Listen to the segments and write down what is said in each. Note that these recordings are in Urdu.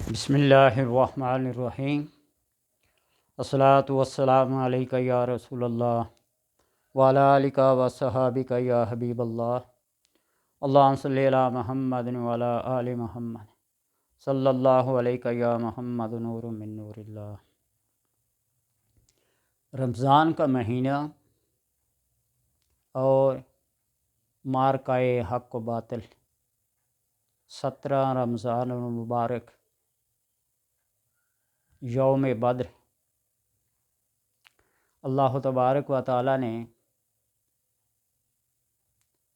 بسم اللہ الرحمن الرحیم۔ الصلاۃ والسلام علیک یا رسول اللہ وعلی آلک وصحابک یا حبیب اللہ۔ اللہم صلی علی محمد وعلی آل محمد صلی اللہ علیہ یا محمد نور من نور اللہ۔ رمضان کا مہینہ اور مارکائے حق و باطل، 17 رمضان المبارک، یوم بدر۔ اللہ تبارک و تعالیٰ نے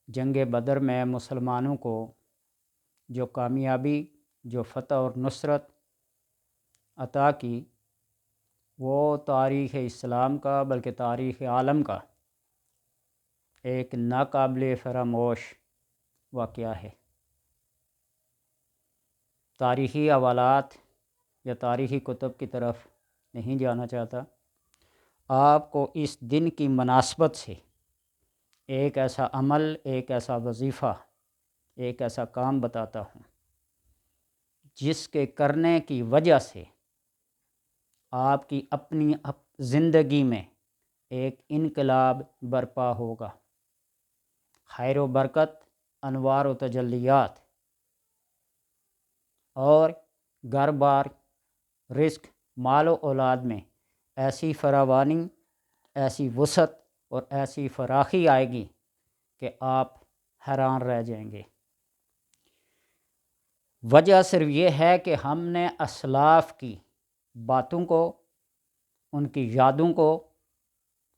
جنگ بدر میں مسلمانوں کو جو کامیابی، جو فتح اور نصرت عطا کی، وہ تاریخ اسلام کا بلکہ تاریخ عالم کا ایک ناقابل فراموش واقعہ ہے۔ تاریخی حوالات یا تاریخی کتب کی طرف نہیں جانا چاہتا، آپ کو اس دن کی مناسبت سے ایک ایسا عمل، ایک ایسا وظیفہ، ایک ایسا کام بتاتا ہوں جس کے کرنے کی وجہ سے آپ کی اپنی زندگی میں ایک انقلاب برپا ہوگا، خیر و برکت، انوار و تجلیات، اور گھر بار، رزق، مال و اولاد میں ایسی فراوانی، ایسی وسعت اور ایسی فراخی آئے گی کہ آپ حیران رہ جائیں گے۔ وجہ صرف یہ ہے کہ ہم نے اسلاف کی باتوں کو، ان کی یادوں کو،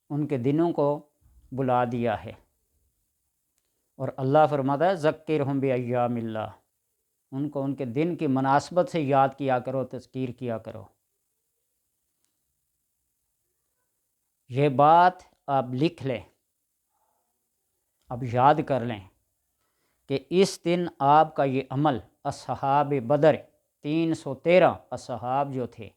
ان کے دنوں کو بلا دیا ہے، اور اللہ فرماتا ہے ذکرہم بایام اللہ، ان کو ان کے دن کی مناسبت سے یاد کیا کرو، تذکیر کیا کرو۔ یہ بات آپ لکھ لیں، اب یاد کر لیں کہ اس دن آپ کا یہ عمل، اصحاب بدر 313 اصحاب جو تھے،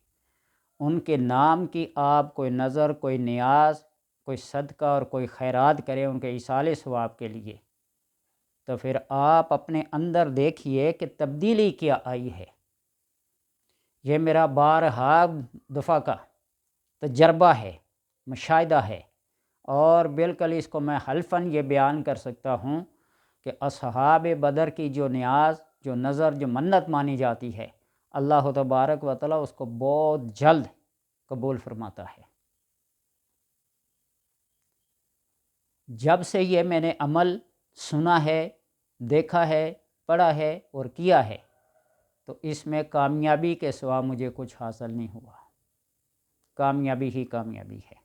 ان کے نام کی آپ کوئی نظر، کوئی نیاز، کوئی صدقہ اور کوئی خیرات کریں ان کے ایصال ثواب کے لیے، تو پھر آپ اپنے اندر دیکھیے کہ تبدیلی کیا آئی ہے۔ یہ میرا بارہا دفعہ کا تجربہ ہے، مشاہدہ ہے، اور بالکل اس کو میں حلفاً یہ بیان کر سکتا ہوں کہ اصحاب بدر کی جو نیاز، جو نظر، جو منت مانی جاتی ہے، اللہ تبارک و تعالیٰ اس کو بہت جلد قبول فرماتا ہے۔ جب سے یہ میں نے عمل سنا ہے، دیکھا ہے، پڑھا ہے اور کیا ہے، تو اس میں کامیابی کے سوا مجھے کچھ حاصل نہیں ہوا، کامیابی ہی کامیابی ہے۔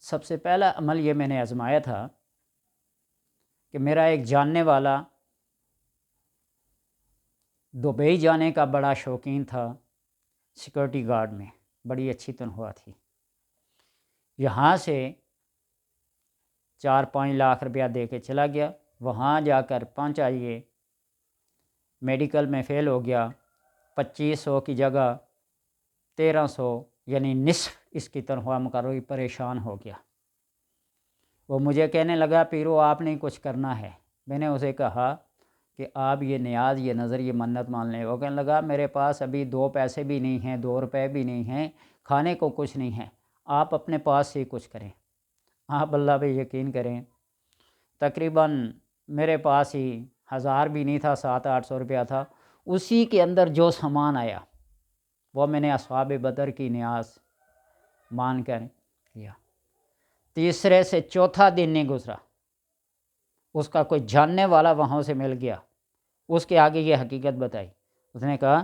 سب سے پہلا عمل یہ میں نے آزمایا تھا کہ میرا ایک جاننے والا دبئی جانے کا بڑا شوقین تھا، سیکورٹی گارڈ میں بڑی اچھی تنخواہ تھی، یہاں سے 4-5 لاکھ روپیہ دے کے چلا گیا، وہاں جا کر پہنچا، یہ میڈیکل میں فیل ہو گیا، 2500 کی جگہ 1300 یعنی نصف اس کی تنخواہ مقرر ہوئی، پریشان ہو گیا۔ وہ مجھے کہنے لگا پیرو آپ نے کچھ کرنا ہے۔ میں نے اسے کہا کہ آپ یہ نیاز، یہ نظر، یہ منت مان لیں۔ وہ کہنے لگا میرے پاس ابھی 2 پیسے بھی نہیں ہیں، 2 روپے بھی نہیں ہیں، کھانے کو کچھ نہیں ہے، آپ اپنے پاس سے کچھ کریں۔ آپ اللہ پہ یقین کریں، تقریباً میرے پاس ہی 1000 بھی نہیں تھا، 700-800 روپیہ تھا، اسی کے اندر جو سامان آیا وہ میں نے اصحاب بدر کی نیاز مان کر کیا۔ تیسرے سے چوتھا دن نہیں گزرا، اس کا کوئی جاننے والا وہاں سے مل گیا، اس کے آگے یہ حقیقت بتائی، اس نے کہا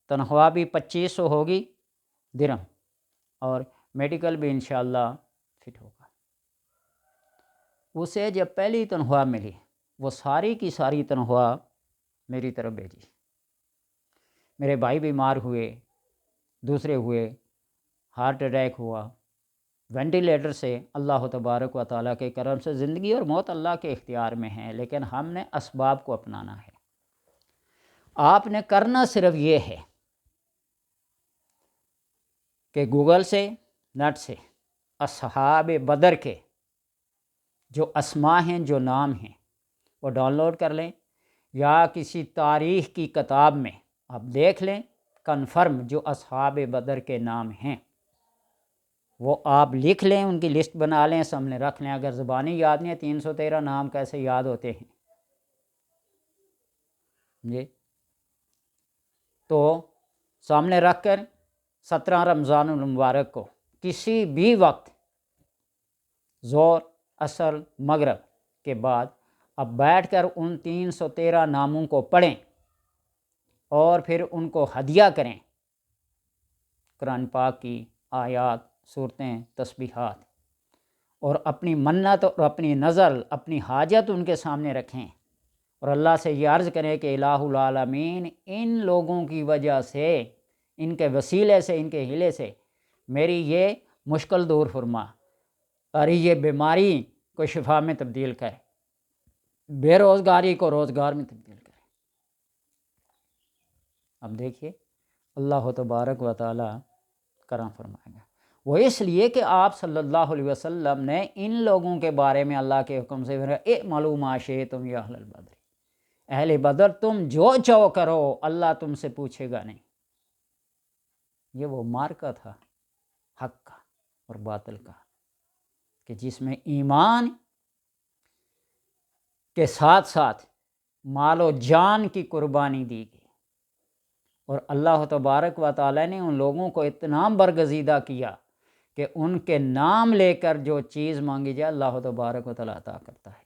تنخواہ بھی 2500 ہوگی درہم، اور میڈیکل بھی انشاءاللہ فٹ ہوگا۔ اسے جب پہلی تنخواہ ملی، وہ ساری کی ساری تنخواہ میری طرف بھیجی۔ میرے بھائی بیمار ہوئے، دوسرے ہوئے، ہارٹ اٹیک ہوا، وینٹیلیٹر سے، اللہ تبارک و تعالیٰ کے کرم سے زندگی اور موت اللہ کے اختیار میں ہے، لیکن ہم نے اسباب کو اپنانا ہے۔ آپ نے کرنا صرف یہ ہے کہ گوگل سے، نیٹ سے اصحاب بدر کے جو اسماء ہیں، جو نام ہیں، وہ ڈاؤن لوڈ کر لیں، یا کسی تاریخ کی کتاب میں آپ دیکھ لیں کنفرم جو اصحاب بدر کے نام ہیں وہ آپ لکھ لیں، ان کی لسٹ بنا لیں، سامنے رکھ لیں. اگر زبانی یاد نہیں ہے 313 نام کیسے یاد ہوتے ہیں جی؟ تو سامنے رکھ کر 17 رمضان المبارک کو کسی بھی وقت ظہر عصر مغرب کے بعد اب بیٹھ کر ان 313 ناموں کو پڑھیں اور پھر ان کو ہدیہ کریں. قرآن پاک کی آیات، صورتیں، تسبیحات، اور اپنی منت اور اپنی نظر، اپنی حاجت ان کے سامنے رکھیں اور اللہ سے یہ عرض کریں کہ الہ العالمین ان لوگوں کی وجہ سے، ان کے وسیلے سے، ان کے ہیلے سے میری یہ مشکل دور فرما اور یہ بیماری کو شفا میں تبدیل کرے، بے روزگاری کو روزگار میں تبدیل کرے. اب دیکھیے اللہ تبارک و تعالی کرم فرمائے گا. وہ اس لیے کہ آپ صلی اللہ علیہ وسلم نے ان لوگوں کے بارے میں اللہ کے حکم سے اعملوا ما شئتم یا اہل البدر، اہل بدر تم جو چاہو کرو، اللہ تم سے پوچھے گا نہیں. یہ وہ مارکا تھا حق کا اور باطل کا کہ جس میں ایمان کے ساتھ ساتھ مال و جان کی قربانی دی گئی، اور اللہ تبارک و تعالی نے ان لوگوں کو اتنا برگزیدہ کیا کہ ان کے نام لے کر جو چیز مانگی جائے اللہ تبارک و تعالی عطا کرتا ہے.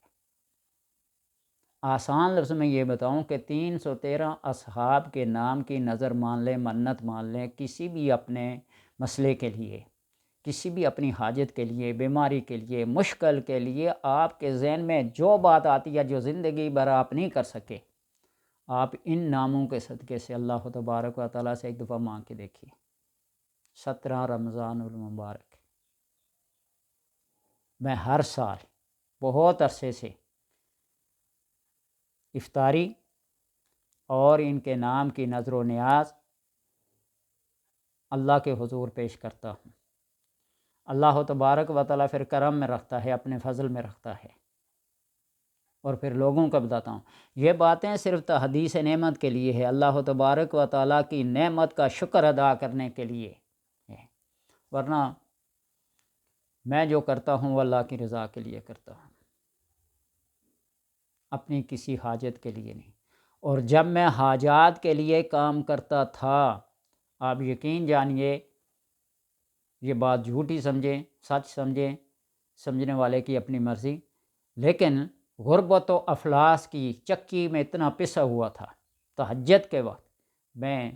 آسان لفظ میں یہ بتاؤں کہ 313 اصحاب کے نام کی نظر مان لیں، منت مان لیں، کسی بھی اپنے مسئلے کے لیے، کسی بھی اپنی حاجت کے لیے، بیماری کے لیے، مشکل کے لیے، آپ کے ذہن میں جو بات آتی ہے جو زندگی بھر آپ نہیں کر سکے، آپ ان ناموں کے صدقے سے اللہ تبارک و تعالیٰ سے ایک دفعہ مانگ کے دیکھیے. 17 رمضان المبارک میں ہر سال بہت عرصے سے افطاری اور ان کے نام کی نظر و نیاز اللہ کے حضور پیش کرتا ہوں. اللہ تبارک و تعالیٰ پھر کرم میں رکھتا ہے، اپنے فضل میں رکھتا ہے، اور پھر لوگوں کو بتاتا ہوں. یہ باتیں صرف تحدیث نعمت کے لیے ہے، اللہ تبارک و تعالیٰ کی نعمت کا شکر ادا کرنے کے لیے ہے، ورنہ میں جو کرتا ہوں وہ اللہ کی رضا کے لیے کرتا ہوں، اپنی کسی حاجت کے لیے نہیں. اور جب میں حاجات کے لیے کام کرتا تھا، آپ یقین جانیے یہ بات جھوٹی سمجھیں، سچ سمجھیں، سمجھنے والے کی اپنی مرضی، لیکن غربت و افلاس کی چکی میں اتنا پسا ہوا تھا. تہجد کے وقت میں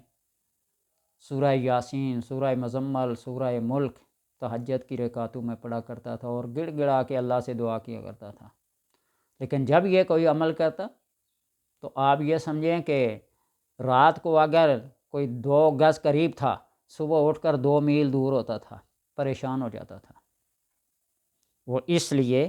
سورہ یاسین، سورہ مزمل، سورہ ملک تہجد کی رکعتوں میں پڑھا کرتا تھا اور گڑ گڑا کے اللہ سے دعا کیا کرتا تھا. لیکن جب یہ کوئی عمل کرتا تو آپ یہ سمجھیں کہ رات کو اگر کوئی 2 گز قریب تھا، صبح اٹھ کر 2 میل دور ہوتا تھا، پریشان ہو جاتا تھا. وہ اس لیے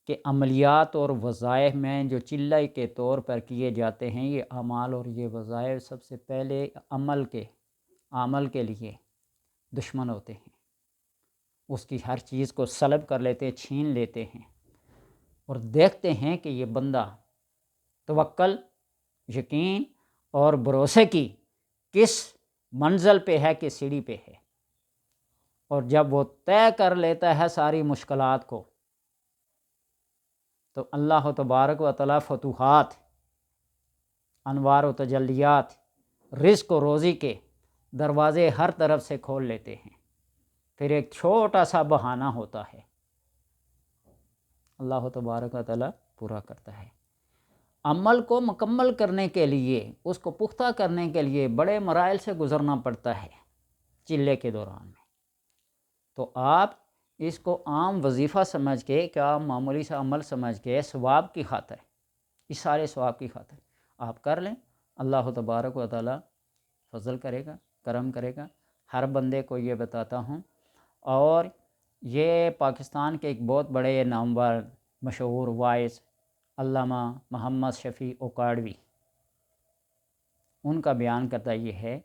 کہ عملیات اور وظائف میں جو چلہ کے طور پر کیے جاتے ہیں، یہ اعمال اور یہ وظائف سب سے پہلے عمل کے لیے دشمن ہوتے ہیں. اس کی ہر چیز کو سلب کر لیتے، چھین لیتے ہیں اور دیکھتے ہیں کہ یہ بندہ توکل، یقین اور بھروسے کی کس منزل پہ ہے، کس سیڑھی پہ ہے. اور جب وہ طے کر لیتا ہے ساری مشکلات کو تو اللہ تبارک و تعالیٰ فتوحات، انوار و تجلیات، رزق و روزی کے دروازے ہر طرف سے کھول لیتے ہیں. پھر ایک چھوٹا سا بہانہ ہوتا ہے، اللہ تبارک و تعالیٰ پورا کرتا ہے. عمل کو مکمل کرنے کے لیے، اس کو پختہ کرنے کے لیے بڑے مراحل سے گزرنا پڑتا ہے چلے کے دوران میں. تو آپ اس کو عام وظیفہ سمجھ کے، کیا معمولی سا عمل سمجھ کے، ثواب کی خاطر، اس سارے ثواب کی خاطر آپ کر لیں، اللہ تبارک و تعالیٰ فضل کرے گا، کرم کرے گا. ہر بندے کو یہ بتاتا ہوں. اور یہ پاکستان کے ایک بہت بڑے نامور مشہور وائس علامہ محمد شفیع اوکاڑوی، ان کا بیان کرتا یہ ہے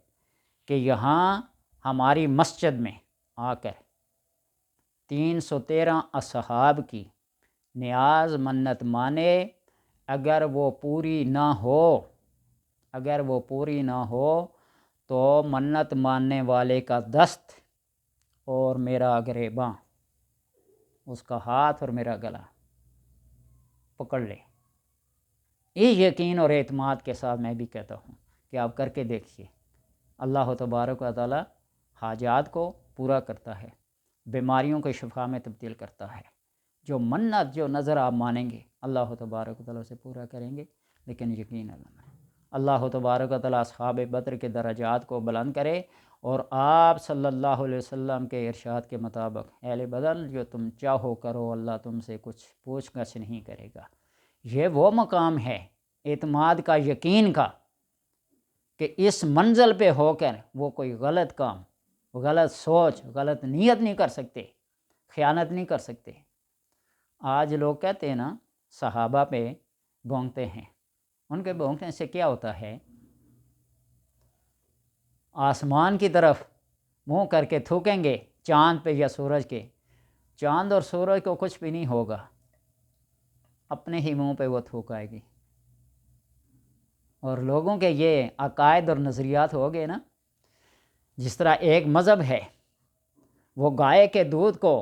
کہ یہاں ہماری مسجد میں آ کر 313 اصحاب کی نیاز منت مانے، اگر وہ پوری نہ ہو اگر وہ پوری نہ ہو تو منت ماننے والے کا دست اور میرا گریباں، اس کا ہاتھ اور میرا گلا پکڑ لے۔ یہ یقین اور اعتماد کے ساتھ میں بھی کہتا ہوں کہ آپ کر کے دیکھیے، اللہ تبارک و تعالی حاجات کو پورا کرتا ہے، بیماریوں کو شفا میں تبدیل کرتا ہے۔ جو منت جو نظر آپ مانیں گے اللہ تبارک و تعالی سے پورا کریں گے، لیکن یقین اللہ تبارک و تعالی اصحاب بدر کے درجات کو بلند کرے، اور آپ صلی اللہ علیہ وسلم کے ارشاد کے مطابق اہل بدر جو تم چاہو کرو، اللہ تم سے کچھ پوچھ گچھ نہیں کرے گا۔ یہ وہ مقام ہے اعتماد کا، یقین کا، کہ اس منزل پہ ہو کر وہ کوئی غلط کام، غلط سوچ، غلط نیت نہیں کر سکتے، خیانت نہیں کر سکتے۔ آج لوگ کہتے ہیں نا صحابہ پہ بونگتے ہیں، ان کے بونگنے سے کیا ہوتا ہے؟ آسمان کی طرف منہ کر کے تھوکیں گے، چاند پہ یا سورج کے، چاند اور سورج کو کچھ بھی نہیں ہوگا، اپنے ہی منہ پہ وہ تھوک آئے گی۔ اور لوگوں کے یہ عقائد اور نظریات ہو گئے نا، جس طرح ایک مذہب ہے وہ گائے کے دودھ کو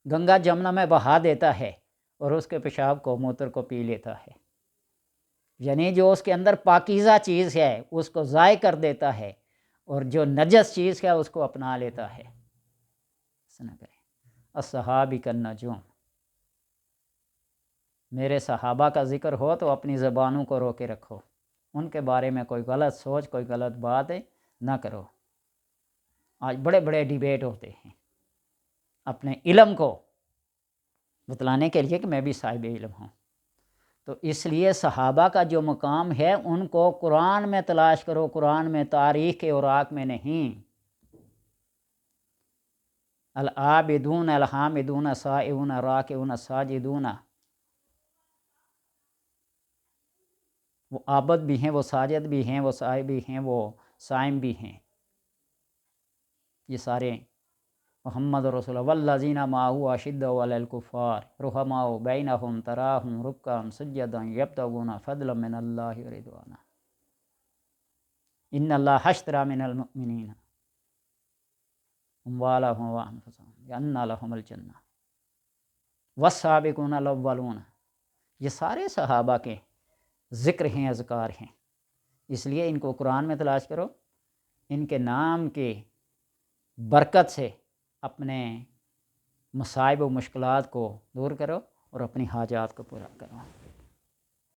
گنگا جمنا میں بہا دیتا ہے اور اس کے پیشاب کو موتر کو پی لیتا ہے، یعنی جو اس کے اندر پاکیزہ چیز ہے اس کو ضائع کر دیتا ہے، اور جو نجس چیز ہے اس کو اپنا لیتا ہے۔ سنا کریں الصحابی کالنجوم، میرے صحابہ کا ذکر ہو تو اپنی زبانوں کو روکے رکھو، ان کے بارے میں کوئی غلط سوچ، کوئی غلط بات نہ کرو۔ آج بڑے بڑے ڈیبیٹ ہوتے ہیں اپنے علم کو بتلانے کے لیے کہ میں بھی صاحب علم ہوں، تو اس لیے صحابہ کا جو مقام ہے ان کو قرآن میں تلاش کرو، قرآن میں، تاریخ کے اوراق میں نہیں۔ العابدون الحامدون السائحون الراکعون الساجدون، وہ عابد بھی ہیں، وہ ساجد بھی ہیں، وہ سائح بھی ہیں، وہ صائم بھی ہیں، یہ سارے محمد رسول اللہ والذین معہ اشداء علی الکفار رحماء بینہم تراہم رکعا سجدا یبتغون فضلا من اللہ ورضوانا ان اللہ اشتری من المؤمنین اموالہم وانفسہم بان لہم الجنہ والسابقون الاولون، یہ سارے صحابہ کے ذکر ہیں، اذکار ہیں، اس لیے ان کو قرآن میں تلاش کرو، ان کے نام کے برکت سے اپنے مصائب و مشکلات کو دور کرو اور اپنی حاجات کو پورا کرو۔